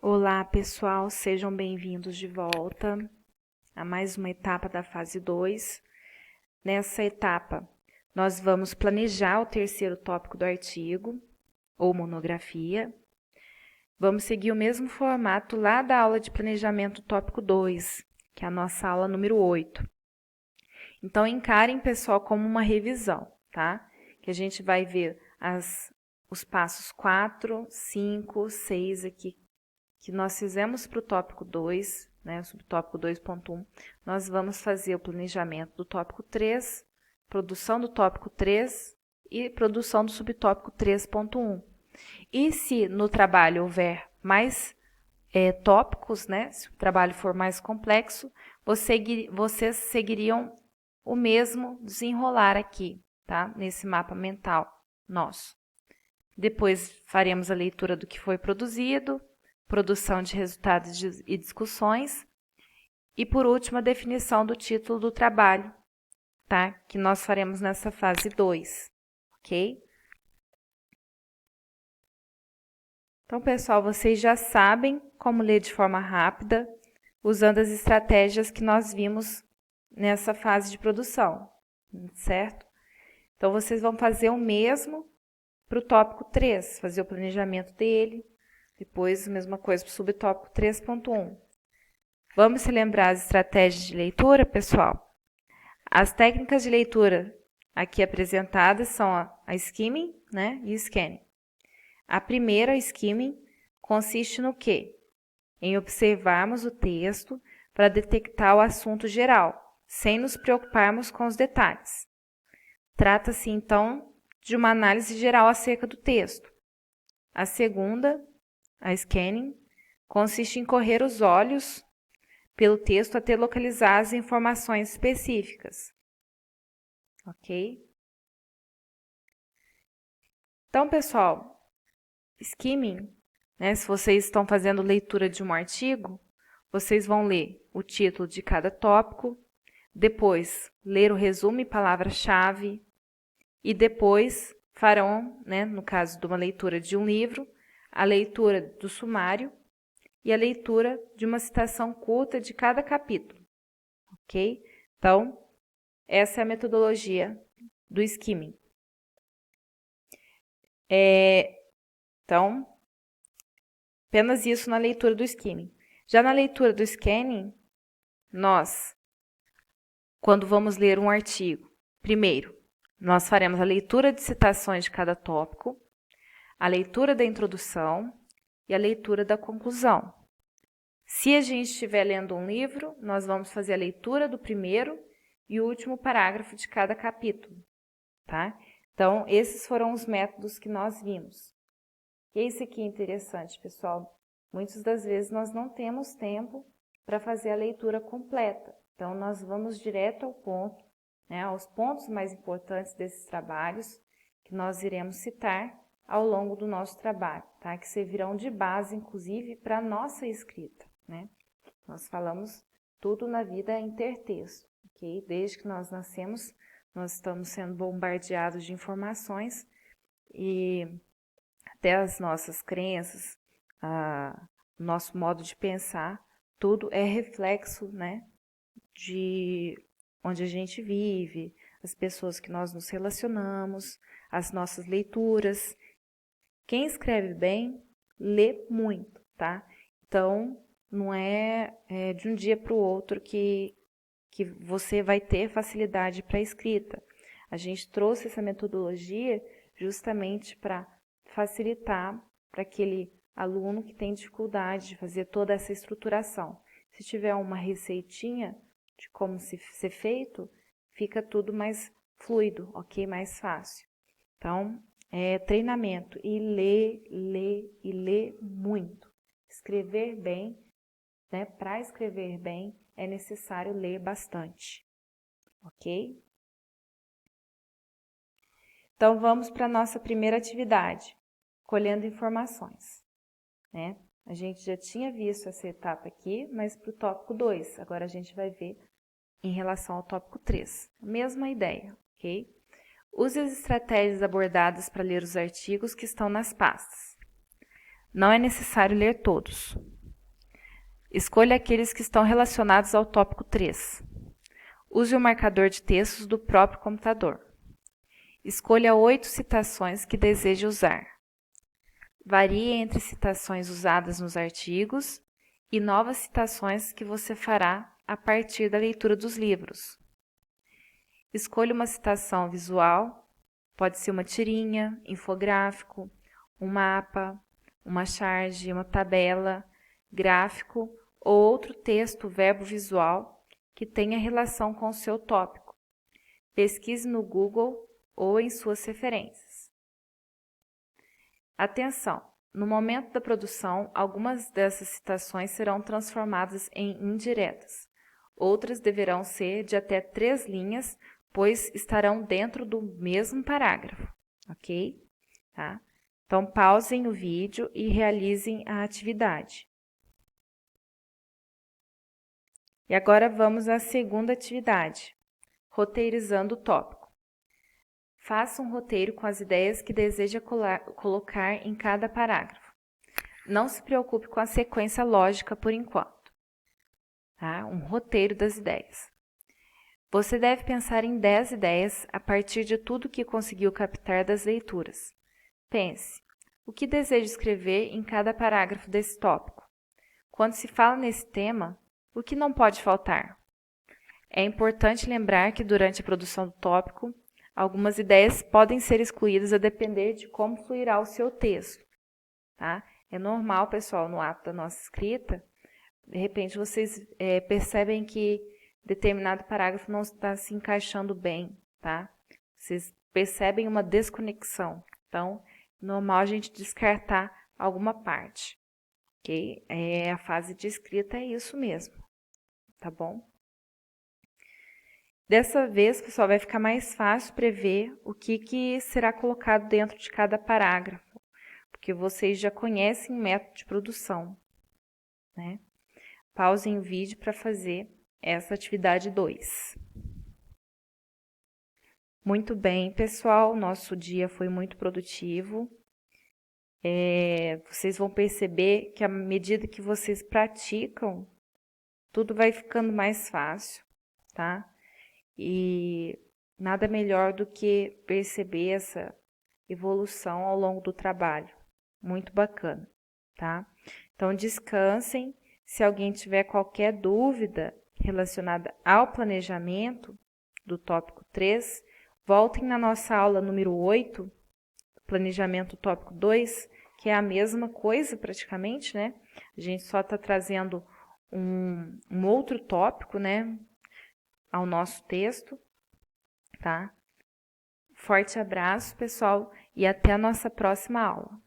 Olá, pessoal, sejam bem-vindos de volta a mais uma etapa da fase 2. Nessa etapa, nós vamos planejar o terceiro tópico do artigo, ou monografia. Vamos seguir o mesmo formato lá da aula de planejamento tópico 2, que é a nossa aula número 8. Então, encarem, pessoal, como uma revisão, tá? Que a gente vai ver os passos 4, 5, 6 aqui, que nós fizemos para o tópico 2, né, o subtópico 2.1, nós vamos fazer o planejamento do tópico 3, produção do tópico 3 e produção do subtópico 3.1. E se no trabalho houver mais tópicos, né, se o trabalho for mais complexo, vocês seguiriam o mesmo desenrolar aqui, tá, nesse mapa mental nosso. Depois faremos a leitura do que foi produzido, produção de resultados e discussões, e por último a definição do título do trabalho, tá? Que nós faremos nessa fase 2, ok? Então, pessoal, vocês já sabem como ler de forma rápida, usando as estratégias que nós vimos nessa fase de produção, certo? Então, vocês vão fazer o mesmo para o tópico 3, fazer o planejamento dele, depois, a mesma coisa para o subtópico 3.1. Vamos se lembrar as estratégias de leitura, pessoal? As técnicas de leitura aqui apresentadas são a skimming, né, e o scanning. A primeira, a skimming, consiste no quê? Em observarmos o texto para detectar o assunto geral, sem nos preocuparmos com os detalhes. Trata-se, então, de uma análise geral acerca do texto. A segunda, a scanning, consiste em correr os olhos pelo texto até localizar as informações específicas. Ok? Então, pessoal, skimming, né, se vocês estão fazendo leitura de um artigo, vocês vão ler o título de cada tópico, depois ler o resumo e palavra-chave, e depois farão, né, no caso de uma leitura de um livro, a leitura do sumário e a leitura de uma citação curta de cada capítulo, ok? Então, essa é a metodologia do skimming. Então, apenas isso na leitura do skimming. Já na leitura do scanning, nós, quando vamos ler um artigo, primeiro, nós faremos a leitura de citações de cada tópico, a leitura da introdução e a leitura da conclusão. Se a gente estiver lendo um livro, nós vamos fazer a leitura do primeiro e último parágrafo de cada capítulo, tá? Então, esses foram os métodos que nós vimos. E esse aqui é interessante, pessoal. Muitas das vezes nós não temos tempo para fazer a leitura completa. Então, nós vamos direto ao ponto, né, aos pontos mais importantes desses trabalhos que nós iremos citar ao longo do nosso trabalho, tá? Que servirão de base, inclusive, para a nossa escrita, né? Nós falamos tudo na vida intertexto, ok? Desde que nós nascemos, nós estamos sendo bombardeados de informações e até as nossas crenças, nosso modo de pensar, tudo é reflexo, né, de onde a gente vive, as pessoas que nós nos relacionamos, as nossas leituras. Quem escreve bem, lê muito, tá? Então, não é de um dia para o outro que você vai ter facilidade para a escrita. A gente trouxe essa metodologia justamente para facilitar para aquele aluno que tem dificuldade de fazer toda essa estruturação. Se tiver uma receitinha de como ser feito, fica tudo mais fluido, ok? Mais fácil. Então, treinamento e ler muito. Escrever bem, né? Para escrever bem é necessário ler bastante, ok? Então, vamos para a nossa primeira atividade, colhendo informações, né? A gente já tinha visto essa etapa aqui, mas para o tópico 2, agora a gente vai ver em relação ao tópico 3. Mesma ideia, ok? Use as estratégias abordadas para ler os artigos que estão nas pastas. Não é necessário ler todos. Escolha aqueles que estão relacionados ao tópico 3. Use o marcador de textos do próprio computador. Escolha 8 citações que deseje usar. Varie entre citações usadas nos artigos e novas citações que você fará a partir da leitura dos livros. Escolha uma citação visual, pode ser uma tirinha, infográfico, um mapa, uma charge, uma tabela, gráfico ou outro texto verbo visual que tenha relação com o seu tópico. Pesquise no Google ou em suas referências. Atenção! No momento da produção, algumas dessas citações serão transformadas em indiretas. Outras deverão ser de até 3 linhas, pois estarão dentro do mesmo parágrafo, ok? Tá? Então, pausem o vídeo e realizem a atividade. E agora vamos à segunda atividade, roteirizando o tópico. Faça um roteiro com as ideias que deseja colocar em cada parágrafo. Não se preocupe com a sequência lógica por enquanto. Tá? Um roteiro das ideias. Você deve pensar em 10 ideias a partir de tudo que conseguiu captar das leituras. Pense, o que deseja escrever em cada parágrafo desse tópico? Quando se fala nesse tema, o que não pode faltar? É importante lembrar que durante a produção do tópico, algumas ideias podem ser excluídas a depender de como fluirá o seu texto. Tá? É normal, pessoal, no ato da nossa escrita, de repente vocês percebem que determinado parágrafo não está se encaixando bem. Tá? Vocês percebem uma desconexão. Então, é normal a gente descartar alguma parte. Okay? A fase de escrita é isso mesmo. Tá bom? Dessa vez, pessoal, vai ficar mais fácil prever o que será colocado dentro de cada parágrafo, porque vocês já conhecem o método de produção, né? Pausem o vídeo para fazer essa atividade 2. Muito bem, pessoal, nosso dia foi muito produtivo. Vocês vão perceber que à medida que vocês praticam, tudo vai ficando mais fácil, tá? E nada melhor do que perceber essa evolução ao longo do trabalho. Muito bacana, tá? Então, descansem. Se alguém tiver qualquer dúvida relacionada ao planejamento do tópico 3, voltem na nossa aula número 8, planejamento tópico 2, que é a mesma coisa praticamente, né? A gente só está trazendo um outro tópico, né? Ao nosso texto, tá? Forte abraço, pessoal, e até a nossa próxima aula.